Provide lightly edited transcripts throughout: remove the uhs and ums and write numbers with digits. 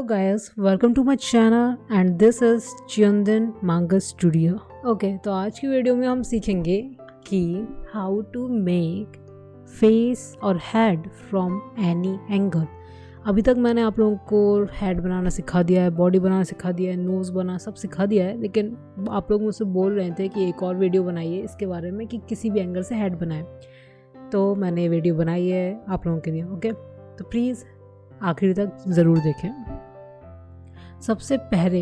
Hello guys, welcome to my channel and this is Chandan Manga Studio. Okay, तो आज की video में हम सीखेंगे कि हाउ टू मेक फेस और हेड फ्रॉम एनी एंगल. अभी तक मैंने आप लोगों को हेड बनाना सिखा दिया है, बॉडी बनाना सिखा दिया है, नोज़ बनाना सब सिखा दिया है, लेकिन आप लोग मुझसे बोल रहे थे कि एक और वीडियो बनाइए इसके बारे में कि किसी भी एंगल से हेड बनाएं. तो मैंने ये वीडियो बनाई है आप लोगों के लिए. ओके, तो प्लीज़ आखिरी तक ज़रूर देखें. सबसे पहले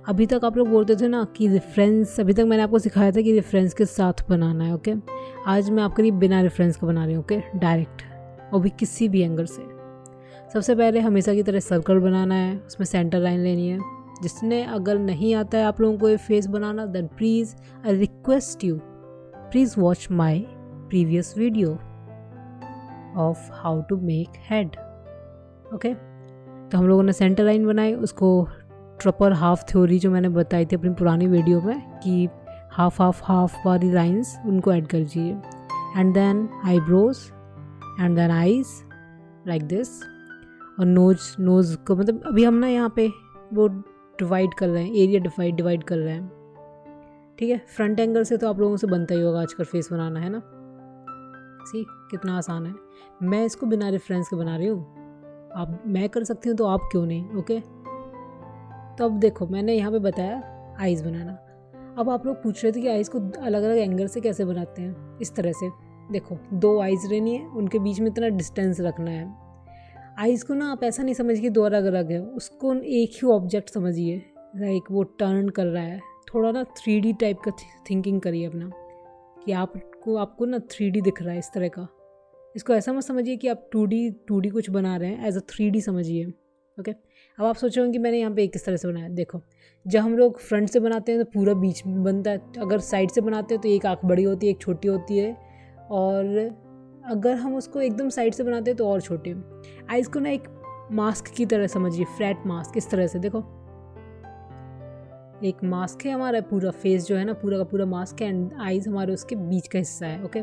अभी तक आप लोग बोलते थे ना कि रेफरेंस, अभी तक मैंने आपको सिखाया था कि रेफरेंस के साथ बनाना है. ओके, आज मैं आपके लिए बिना रेफरेंस का बना रही हूँ. ओके, डायरेक्ट, और भी किसी भी एंगल से. सबसे पहले हमेशा की तरह सर्कल बनाना है, उसमें सेंटर लाइन लेनी है. जिसने अगर नहीं आता है आप लोगों को ये फेस बनाना, then please I request you, please watch my previous video of how to make head. Okay, तो हम लोगों ने सेंटर लाइन बनाई, उसको ट्रपर हाफ थ्योरी जो मैंने बताई थी अपनी पुरानी वीडियो में कि हाफ वाली लाइंस उनको ऐड कर दीजिए. And then eyebrows and then eyes like this. और नोज़ को मतलब अभी हम ना यहाँ पे वो डिवाइड कर रहे हैं, एरिया डिवाइड कर रहे हैं. ठीक है, फ्रंट एंगल से तो आप लोगों से बनता ही होगा आजकल फेस बनाना, है ना. सी कितना आसान है. मैं इसको बिना रेफरेंस के बना रही हूँ. मैं कर सकती हूँ तो आप क्यों नहीं. ओके, तो अब देखो मैंने यहाँ पे बताया आइज़ बनाना. अब आप लोग पूछ रहे थे कि आइज़ को अलग अलग एंगल से कैसे बनाते हैं. इस तरह से देखो, दो आइज़ रहनी है, उनके बीच में इतना डिस्टेंस रखना है. आइज़ को ना आप ऐसा नहीं समझिए दो अलग अलग है, उसको एक ही ऑब्जेक्ट समझिए. लाइक वो टर्न कर रहा है, थोड़ा ना 3D टाइप का थिंकिंग करिए अपना, कि आपको ना 3D दिख रहा है इस तरह का. इसको ऐसा मत समझिए कि आप 2D कुछ बना रहे हैं, एज अ 3D समझिए. ओके, अब आप सोचोगे कि मैंने यहाँ पे किस तरह से बनाया. देखो, जब हम लोग फ्रंट से बनाते हैं तो पूरा बीच में बनता है. अगर साइड से बनाते हैं तो एक आँख बड़ी होती है, एक छोटी होती है, और अगर हम उसको एकदम साइड से बनाते हैं तो और छोटी. आइज़ को ना एक मास्क की तरह समझिए, फ्लैट मास्क. इस तरह से देखो, एक मास्क है हमारा, पूरा फेस जो है ना पूरा का पूरा मास्क है, एंड आइज़ हमारे उसके बीच का हिस्सा है. ओके,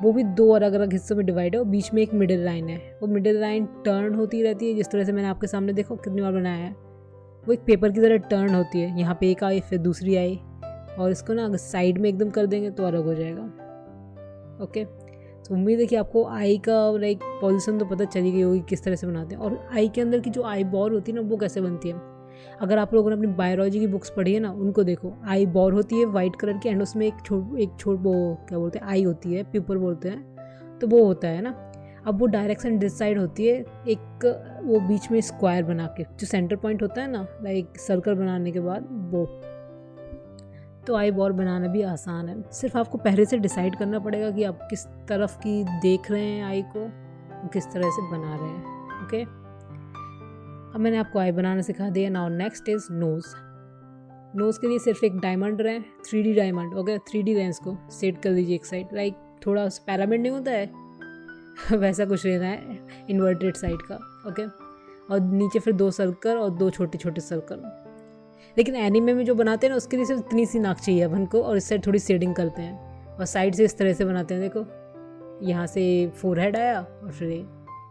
वो भी दो अलग अलग हिस्सों में डिवाइड है, और बीच में एक मिडिल लाइन है. वो मिडिल लाइन टर्न होती रहती है, जिस तरह से मैंने आपके सामने देखो कितनी बार बनाया है. वो एक पेपर की तरह टर्न होती है. यहाँ पे एक आई, फिर दूसरी आई, और इसको ना अगर साइड में एकदम कर देंगे तो अलग हो जाएगा. ओके, तो उम्मीद है कि आपको आई का लाइक पोजीशन तो पता चली गई होगी किस तरह से बनाते हैं. और आई के अंदर की जो आई बॉल होती है ना, वो कैसे बनती है. अगर आप लोगों ने अपनी बायोलॉजी की बुक्स पढ़ी है ना, उनको देखो. आई बॉल होती है वाइट कलर की, एंड उसमें एक छोट वो क्या बोलते हैं, आई होती है, पेपर बोलते हैं, तो वो होता है ना. अब वो डायरेक्शन डिसाइड होती है एक वो बीच में स्क्वायर बना के, जो सेंटर पॉइंट होता है ना, लाइक सर्कल बनाने के बाद वो. तो आई बॉल बनाना भी आसान है, सिर्फ आपको पहले से डिसाइड करना पड़ेगा कि आप किस तरफ की देख रहे हैं आई को, किस तरह से बना रहे हैं. ओके, अब मैंने आपको आई बनाना सिखा दिया. नाउ नेक्स्ट इज़ नोज़ के लिए सिर्फ एक डायमंड रहे, 3D diamond. Okay, 3D lens को सेट कर दीजिए एक साइड, लाइक थोड़ा पैरामिड नहीं होता है वैसा कुछ लेना है, इन्वर्टेड साइड का. ओके, और नीचे फिर 2 सर्कल और 2 छोटे छोटे सर्कल. लेकिन एनीमे में जो बनाते हैं ना, उसके लिए सिर्फ इतनी सी नाक चाहिए अपन को, और इस साइड थोड़ी शेडिंग करते हैं, और साइड से इस तरह से बनाते हैं. देखो, यहाँ से फोरहेड आया, और फिर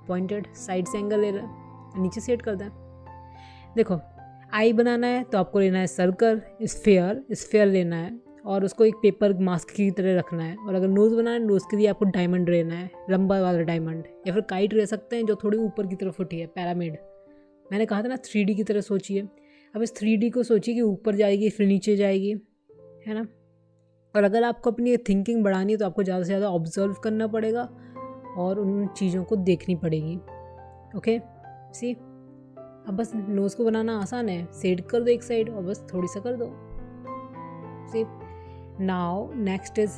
पॉइंटेड साइड से एंगल ले रहा है, नीचे सेट कर दें. देखो, आई बनाना है तो आपको लेना है सर्कल, स्फेयर लेना है, और उसको एक पेपर मास्क की तरह रखना है. और अगर नोज़ बनाना है, नोज़ के लिए आपको डायमंड लेना है, लंबा वाला डायमंड, या फिर काइट ले सकते हैं जो थोड़ी ऊपर की तरफ उठी है, पैरामिड. मैंने कहा था ना 3D की तरह सोचिए. अब इस 3D को सोचिए कि ऊपर जाएगी फिर नीचे जाएगी, है ना. और अगर आपको अपनी थिंकिंग बढ़ानी है तो आपको ज़्यादा से ज़्यादा ऑब्जर्व करना पड़ेगा और उन चीज़ों को देखनी पड़ेगी. ओके, सी, अब बस नोज़ को बनाना आसान है, सेट कर दो एक साइड और बस थोड़ी सा कर दो. सी, नाउ नेक्स्ट इज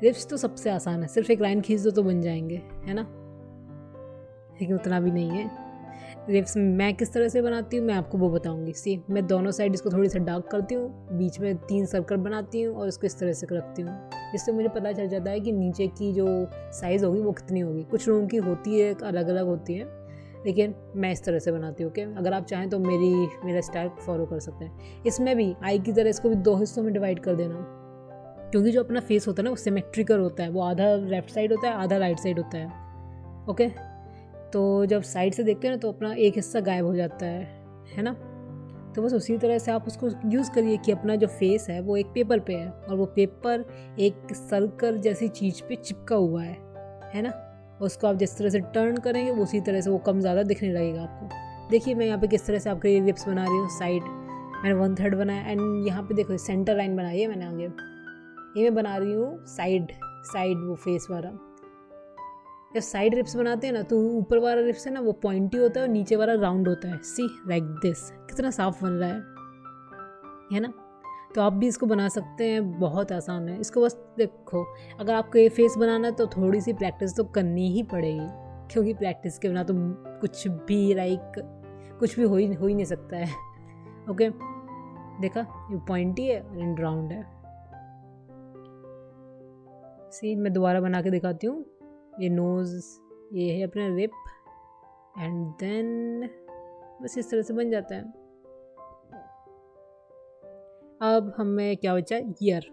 लिप्स तो सबसे आसान है, सिर्फ एक लाइन खींच दो तो बन जाएंगे, है ना. लेकिन उतना भी नहीं है. लिप्स मैं किस तरह से बनाती हूँ मैं आपको वो बताऊंगी. सी, मैं दोनों साइड इसको थोड़ी सा डार्क करती हूँ, बीच में 3 सर्कल बनाती हूँ, और इसको इस तरह से रखती हूँ, जिससे मुझे पता चल जाता है कि नीचे की जो साइज़ होगी वो कितनी होगी. कुछ लोगों की होती है अलग अलग होती है, लेकिन मैं इस तरह से बनाती हूँ. ओके, अगर आप चाहें तो मेरा स्टाइल फॉलो कर सकते हैं. इसमें भी आई की तरह इसको भी 2 हिस्सों में डिवाइड कर देना, क्योंकि जो अपना फेस होता है ना वो सिमेट्रिकल होता है. वो आधा लेफ्ट साइड होता है, आधा राइट साइड होता है. ओके, तो जब साइड से देखते हैं ना तो अपना एक हिस्सा गायब हो जाता है, है ना। तो बस उसी तरह से आप उसको यूज़ करिए कि अपना जो फेस है वो एक पेपर पे है और वो पेपर एक सर्कल जैसी चीज़ पे चिपका हुआ है ना। उसको आप जिस तरह से टर्न करेंगे वो उसी तरह से वो कम ज़्यादा दिखने लगेगा आपको। देखिए मैं यहाँ पे किस तरह से आपके लिए लिप्स बना रही हूँ। साइड मैंने 1/3 बनाया एंड यहाँ पे देखो सेंटर लाइन बनाई है मैंने आगे। ये मैं बना रही हूँ साइड वो फेस वाला। जब साइड लिप्स बनाते हैं ना तो ऊपर वाला लिप्स है ना वो पॉइंटी होता है और नीचे वाला राउंड होता है। सी लाइक दिस, कितना साफ बन रहा है ना। तो आप भी इसको बना सकते हैं, बहुत आसान है। इसको बस देखो, अगर आपको ये फेस बनाना है तो थोड़ी सी प्रैक्टिस तो करनी ही पड़ेगी, क्योंकि प्रैक्टिस के बिना तो कुछ भी कुछ भी हो ही नहीं सकता है। ओके, देखा ये पॉइंटी है एंड राउंड है। सी मैं दोबारा बना के दिखाती हूँ। ये नोज़, ये है अपना लिप एंड देन बस इस तरह से बन जाता है। अब हमें क्या बचा, ईयर।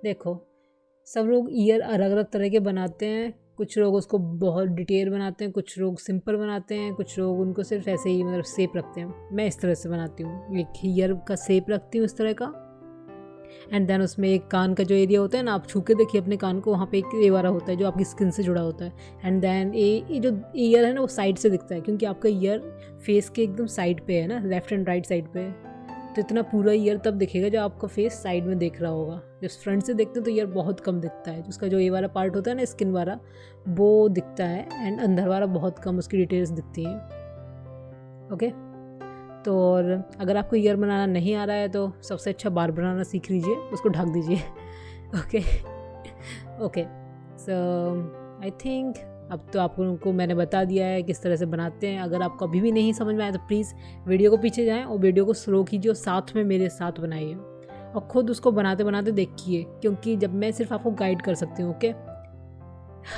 देखो सब लोग ईयर अलग अलग तरह के बनाते हैं। कुछ लोग उसको बहुत डिटेल बनाते हैं, कुछ लोग सिंपल बनाते हैं, कुछ लोग उनको सिर्फ ऐसे ही मतलब शेप रखते हैं। मैं इस तरह से बनाती हूँ, एक ईयर का शेप रखती हूँ इस तरह का एंड देन उसमें एक कान का जो एरिया होता है ना, आप छू के देखिए अपने कान को, वहाँ पे एक ये वाला होता है जो आपकी स्किन से जुड़ा होता है एंड देन ये जो ईयर है ना वो साइड से दिखता है, क्योंकि आपका ईयर फेस के एकदम साइड पे है ना, लेफ्ट एंड राइट साइड पे। तो इतना पूरा ईयर तब दिखेगा जब आपका फेस साइड में देख रहा होगा। जब फ्रंट से देखते हैं तो ईयर बहुत कम दिखता है, उसका जो ये वाला पार्ट होता है ना स्किन वाला वो दिखता है एंड अंदर वाला बहुत कम उसकी डिटेल्स दिखती हैं। ओके, तो और अगर आपको ईयर बनाना नहीं आ रहा है तो सबसे अच्छा बार बनाना सीख लीजिए, उसको ढक दीजिए। ओके सो आई थिंक अब तो आप लोगों को मैंने बता दिया है किस तरह से बनाते हैं। अगर आपको अभी भी नहीं समझ में आया तो प्लीज़ वीडियो को पीछे जाएं और वीडियो को स्लो कीजिए और साथ में मेरे साथ बनाइए और ख़ुद उसको बनाते बनाते देखिए, क्योंकि जब मैं सिर्फ आपको गाइड कर सकती हूँ। ओके,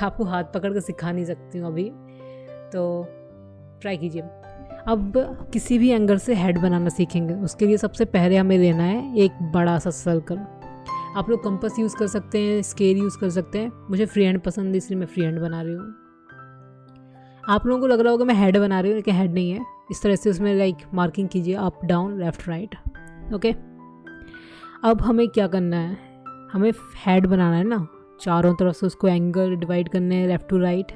आपको हाथ पकड़ कर सिखा नहीं सकती हूँ अभी, तो ट्राई कीजिए। अब किसी भी एंगल से हेड बनाना सीखेंगे, उसके लिए सबसे पहले हमें लेना है एक बड़ा सा सर्कल। आप लोग कंपास यूज़ कर सकते हैं, स्केल यूज़ कर सकते हैं। मुझे फ्री हैंड पसंद है इसलिए मैं फ्री हैंड बना रही हूँ। आप लोगों को लग रहा होगा मैं हेड बना रही हूँ, लेकिन हेड नहीं है। इस तरह से उसमें लाइक मार्किंग कीजिए, up down left right. Okay, अब हमें क्या करना है, हमें हेड बनाना है ना, चारों तरफ से उसको एंगल डिवाइड करने हैं लेफ़्ट टू राइट।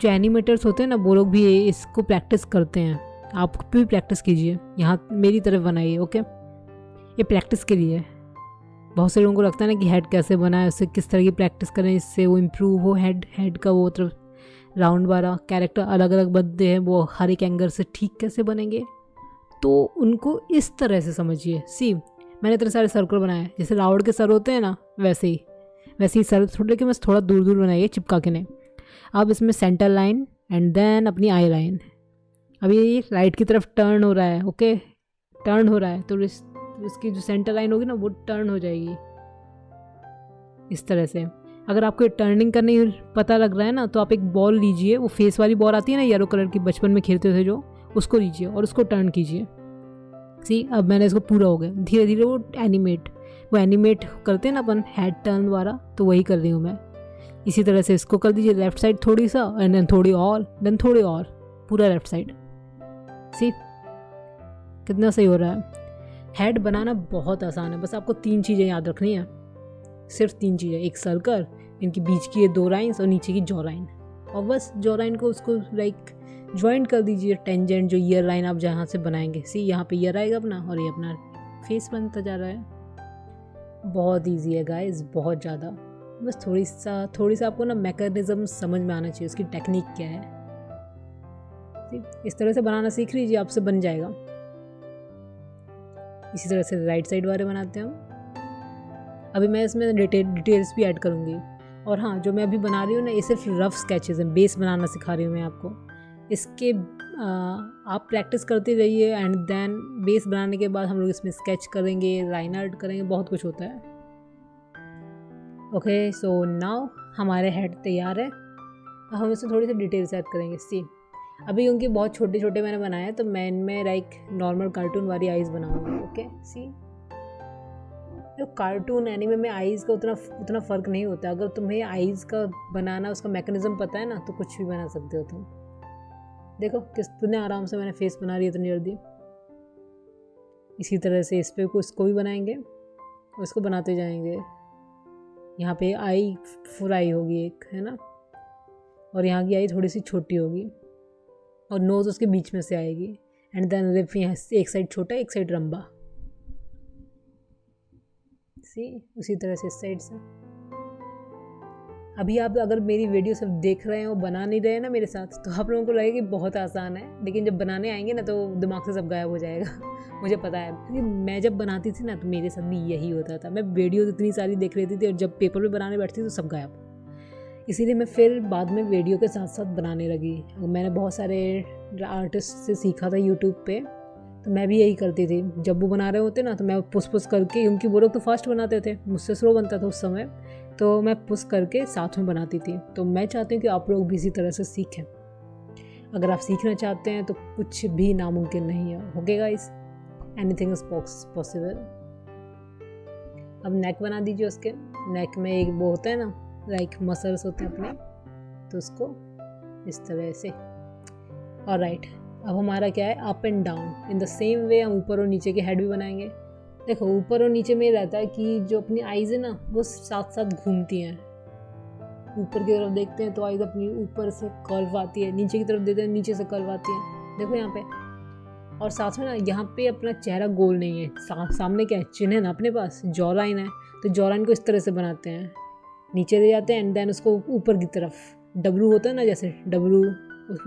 जो एनिमेटर्स होते हैं ना वो लोग भी इसको प्रैक्टिस करते हैं, आप भी प्रैक्टिस कीजिए, यहाँ मेरी तरफ बनाइए। ओके, ये प्रैक्टिस के लिए। बहुत से लोगों को लगता है ना कि हेड कैसे बनाए, उससे किस तरह की प्रैक्टिस करें इससे वो इम्प्रूव हो। हेड का वो तरफ राउंड वाला कैरेक्टर अलग अलग बनते हैं, वो हर एक एंगल से ठीक कैसे बनेंगे, तो उनको इस तरह से समझिए। सी मैंने इतने सारे सर्कल बनाए, जैसे रावण के सर होते हैं ना वैसे ही सर थोड़े, लेकिन बस थोड़ा दूर दूर बनाइए चिपका के नहीं। अब इसमें सेंटर लाइन एंड देन अपनी आई लाइन। अभी ये राइट की तरफ टर्न हो रहा है। ओके, टर्न हो रहा है तो इसकी जो सेंटर लाइन होगी ना वो टर्न हो जाएगी इस तरह से। अगर आपको टर्निंग करने पता लग रहा है ना तो आप एक बॉल लीजिए, वो फेस वाली बॉल आती है ना येलो कलर की, बचपन में खेलते थे जो, उसको लीजिए और उसको टर्न कीजिए। सी अब मैंने इसको पूरा हो गया। धीरे धीरे वो एनिमेट करते हैं ना अपन हेड टर्न वाला, तो वही कर रही हूँ मैं। इसी तरह से इसको कर दीजिए लेफ्ट साइड थोड़ी सा एंड देन थोड़ी और पूरा लेफ्ट साइड। सी कितना सही हो रहा है। हेड बनाना बहुत आसान है, बस आपको 3 चीज़ें याद रखनी है, सिर्फ 3 चीज़ें। एक सर्कल, इनकी बीच की ये 2 लाइन्स और नीचे की जॉ लाइन, और बस जॉ लाइन को उसको लाइक ज्वाइंट कर दीजिए। टेंजेंट जो ईयर लाइन आप जहाँ से बनाएंगे, सी यहाँ पे ईयर आएगा अपना और ये अपना फेस बनता जा रहा है। बहुत ईजी है गाइस, बहुत ज़्यादा। बस थोड़ी सा आपको ना मैकेनिज्म समझ में आना चाहिए, उसकी टेक्निक क्या है। इस तरह से बनाना सीख लीजिए, आपसे बन जाएगा। इसी तरह से राइट साइड वाले बनाते हैं हम। अभी मैं इसमें डिटेल्स भी ऐड करूँगी। और हाँ, जो मैं अभी बना रही हूँ ना ये सिर्फ रफ स्केचेस हैं, बेस बनाना सिखा रही हूँ मैं आपको। इसके आप प्रैक्टिस करते रहिए एंड देन बेस बनाने के बाद हम लोग इसमें स्केच करेंगे, लाइन आर्ट करेंगे, बहुत कुछ होता है। ओके सो नाउ हमारे हेड तैयार है। अब हम इसमें थोड़ी सी डिटेल्स ऐड करेंगे। सी अभी क्योंकि बहुत छोटे छोटे मैंने बनाए हैं तो मैं इनमें लाइक नॉर्मल कार्टून वाली आइज़ बनाऊंगी। ओके, सी जो कार्टून एनीमे में आइज़ का उतना फ़र्क नहीं होता। अगर तुम्हें आइज़ का बनाना, उसका मैकेनिज्म पता है ना, तो कुछ भी बना सकते हो तुम। देखो कितने आराम से मैंने फेस बना रही है इतनी जल्दी। इसी तरह से इस पे इसको भी बनाएंगे और इसको बनाते जाएंगे। यहाँ पे आई फुल आई होगी एक, है ना, और यहाँ की आई थोड़ी सी छोटी होगी और नोज़ उसके बीच में से आएगी। एंड देन लिप यहाँ एक साइड छोटा एक साइड लंबा, सी उसी तरह से इस साइड से। अभी आप अगर मेरी वीडियो सब देख रहे हैं और बना नहीं रहे हैं ना मेरे साथ, तो आप लोगों को लगेगा कि बहुत आसान है, लेकिन जब बनाने आएंगे ना तो दिमाग से सब गायब हो जाएगा। मुझे पता है, क्योंकि मैं जब बनाती थी ना तो मेरे साथ भी यही होता था। मैं वीडियो इतनी सारी देख लेती थी और जब पेपर पे बनाने बैठती तो सब गायब। इसीलिए मैं फिर बाद में वीडियो के साथ साथ बनाने लगी। मैंने बहुत सारे आर्टिस्ट से सीखा था यूट्यूब पे, तो मैं भी यही करती थी। जब वो बना रहे होते ना तो मैं पुश करके, क्योंकि वो लोग तो फास्ट बनाते थे, मुझसे स्लो बनता था उस समय, तो मैं पुश करके साथ में बनाती थी। तो मैं चाहती हूँ कि आप लोग भी इसी तरह से सीखें। अगर आप सीखना चाहते हैं तो कुछ भी नामुमकिन नहीं है। Okay guys, anything is possible. अब नेक बना दीजिए। उसके नेक में एक वो होता है ना, लाइक मसल्स होते हैं अपने, तो उसको इस तरह से। ऑलराइट, अब हमारा क्या है, up and down. In the same way हम ऊपर और नीचे के हेड भी बनाएंगे। देखो ऊपर और नीचे में रहता है कि जो अपनी आइज़ है ना वो साथ साथ घूमती हैं। ऊपर की तरफ देखते हैं तो आइज़ अपनी ऊपर से कर्व आती है, नीचे की तरफ देखते हैं नीचे से कर्व आती है। देखो यहाँ पे, और साथ में ना यहाँ पे अपना चेहरा गोल नहीं है, सामने क्या है, चिन्ह है ना अपने पास, जॉ लाइन है, तो जॉ लाइन को इस तरह से बनाते हैं, नीचे ले जाते हैं एंड देन उसको ऊपर की तरफ डब्लू होता है ना, जैसे डब्लू,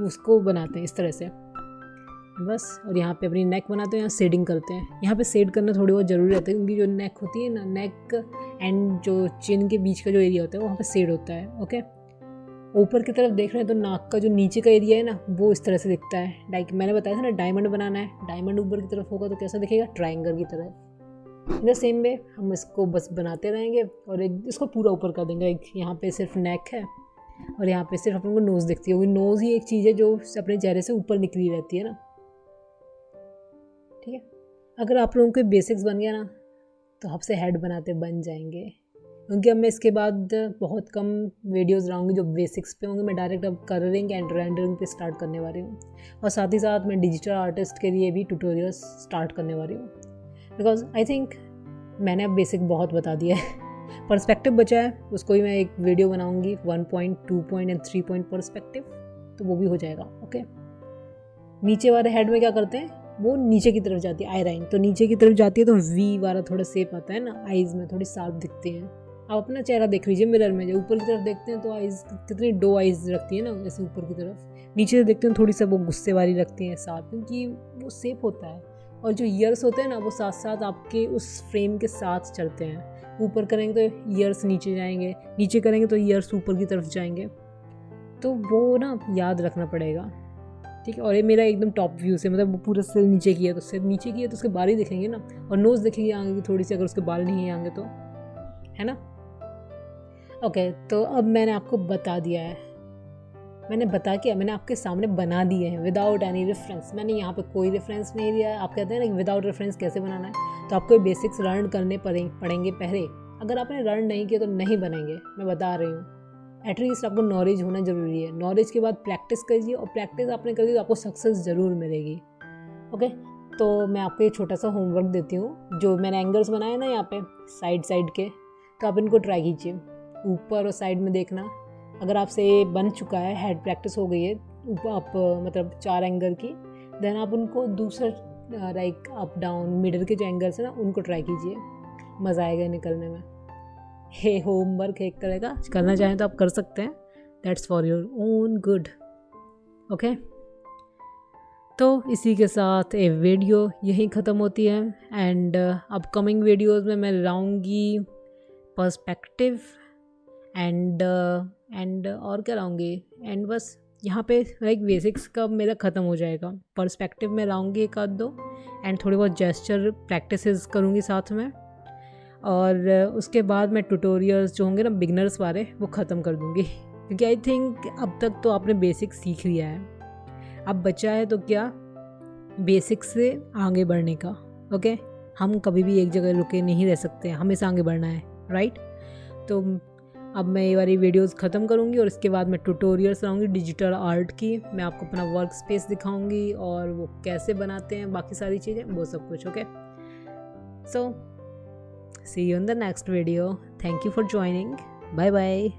उसको बनाते हैं इस तरह से बस। और यहाँ पे अपनी नेक बनाते हैं, यहाँ शेडिंग करते हैं। यहाँ पे शेड करना थोड़ी बहुत ज़रूरी रहता है, क्योंकि जो नेक होती है ना, नेक एंड जो चिन के बीच का जो एरिया होता है वहाँ पे शेड होता है। ओके, ऊपर की तरफ देख रहे हैं तो नाक का जो नीचे का एरिया है ना वो इस तरह से दिखता है। लाइक मैंने बताया था ना, डायमंड बनाना है, डायमंड ऊपर की तरफ होगा तो कैसा दिखेगा, ट्रायंगल की तरह। इन द सेम वे हम इसको बस बनाते रहेंगे और एक इसको पूरा ऊपर कर देंगे। एक यहाँ पे सिर्फ नेक है और यहाँ पे सिर्फ अपन को नोज़ दिखती है, क्योंकि नोज़ ही एक चीज़ है जो अपने चेहरे से ऊपर निकली रहती है ना। ठीक है, अगर आप लोगों के बेसिक्स बन गया ना तो आपसे हेड बनाते बन जाएंगे, क्योंकि अब मैं इसके बाद बहुत कम वीडियोस लाऊंगी जो बेसिक्स पे होंगे। मैं डायरेक्ट अब कलरिंग एंड रेंडरिंग पे स्टार्ट करने वाली हूँ, और साथ ही साथ मैं डिजिटल आर्टिस्ट के लिए भी ट्यूटोरियल्स स्टार्ट करने वाली हूँ, बिकॉज आई थिंक मैंने अब बेसिक बहुत बता दिया है। पर्सपेक्टिव बचा है, उसको भी मैं एक वीडियो बनाऊँगी, 1 point 2 point and 3 point perspective, तो वो भी हो जाएगा। ओके, नीचे वाले हेड में क्या करते हैं, वो नीचे की तरफ जाती है, आई लाइन तो नीचे की तरफ जाती है, तो वी वाला थोड़ा शेप आता है ना, आईज में थोड़ी साफ दिखती हैं। आप अपना चेहरा देख लीजिए मिरर में, जब ऊपर की तरफ देखते हैं तो आईज कितनी दो आईज रखती है ना, ऐसे ऊपर की तरफ। नीचे से देखते हैं थोड़ी सा वो गुस्से वाली रखती हैं साफ, क्योंकि वो शेप होता है। और जो ईयर्स होते हैं ना वो साथ साथ आपके उस फ्रेम के साथ चलते हैं। ऊपर करेंगे तो ईयर्स नीचे जाएंगे, नीचे करेंगे तो ईयर्स ऊपर की तरफ जाएंगे, तो वो ना याद रखना पड़ेगा। ठीक है, और ये मेरा एकदम टॉप व्यू से, मतलब पूरा सिर नीचे किया तो सिर नीचे किया तो उसके बाल ही दिखेंगे ना, और नोज़ दिखेगी आगे की थोड़ी सी, अगर उसके बाल नहीं है आगे तो, है ना। ओके, तो अब मैंने आपको बता दिया है, मैंने आपके सामने बना दिए हैं विदाउट एनी रेफरेंस। मैंने यहाँ पे कोई रेफरेंस नहीं दिया है। आप कहते हैं ना कि विदाउट रेफरेंस कैसे बनाना है, तो आपको बेसिक्स लर्न करने पड़ेंगे पहले। अगर आपने लर्न नहीं किया तो नहीं बनेंगे, मैं बता रही हूँ। एटलीस्ट आपको नॉलेज होना ज़रूरी है। नॉलेज के बाद प्रैक्टिस कीजिए, और प्रैक्टिस आपने कर दी तो आपको सक्सेस ज़रूर मिलेगी। ओके, तो मैं आपको एक छोटा सा होमवर्क देती हूँ। जो मैंने एंगल्स बनाए ना यहाँ पे साइड के, तो आप इनको ट्राई कीजिए, ऊपर और साइड में देखना। अगर आपसे बन चुका है, हेड प्रैक्टिस हो गई है ऊपर आप मतलब 4 एंगल की, देन आप उनको दूसरा लाइक अप डाउन मिडल के जो एंगल्स हैं ना उनको ट्राई कीजिए, मज़ा आएगा निकलने में। हे होमवर्क एक तरह का, करना चाहें तो आप कर सकते हैं, that's for your own good. Okay, तो इसी के साथ ये वीडियो यहीं ख़त्म होती है, एंड अपकमिंग वीडियोस में मैं लाऊंगी पर्सपेक्टिव एंड और क्या लाऊंगी, एंड बस यहाँ पे लाइक बेसिक्स का मेरा ख़त्म हो जाएगा। पर्सपेक्टिव में लाऊंगी एक आध दो, एंड थोड़ी बहुत जेस्चर प्रैक्टिसेस करूँगी साथ में, और उसके बाद मैं ट्यूटोरियल्स जो होंगे ना बिगनर्स वाले वो ख़त्म कर दूँगी, क्योंकि आई थिंक अब तक तो आपने बेसिक सीख लिया है, अब बचा है तो क्या, बेसिक से आगे बढ़ने का। ओके, हम कभी भी एक जगह रुके नहीं रह सकते, हमेशा आगे बढ़ना है, राइट। तो अब मैं ये वाली वीडियोस ख़त्म करूँगी और इसके बाद मैं ट्यूटोरियल्स लाऊंगी डिजिटल आर्ट की। मैं आपको अपना वर्क स्पेस दिखाऊंगी और वो कैसे बनाते हैं, बाकी सारी चीज़ें, वो सब कुछ। Okay, so see you in the next video. Thank you for joining. Bye bye.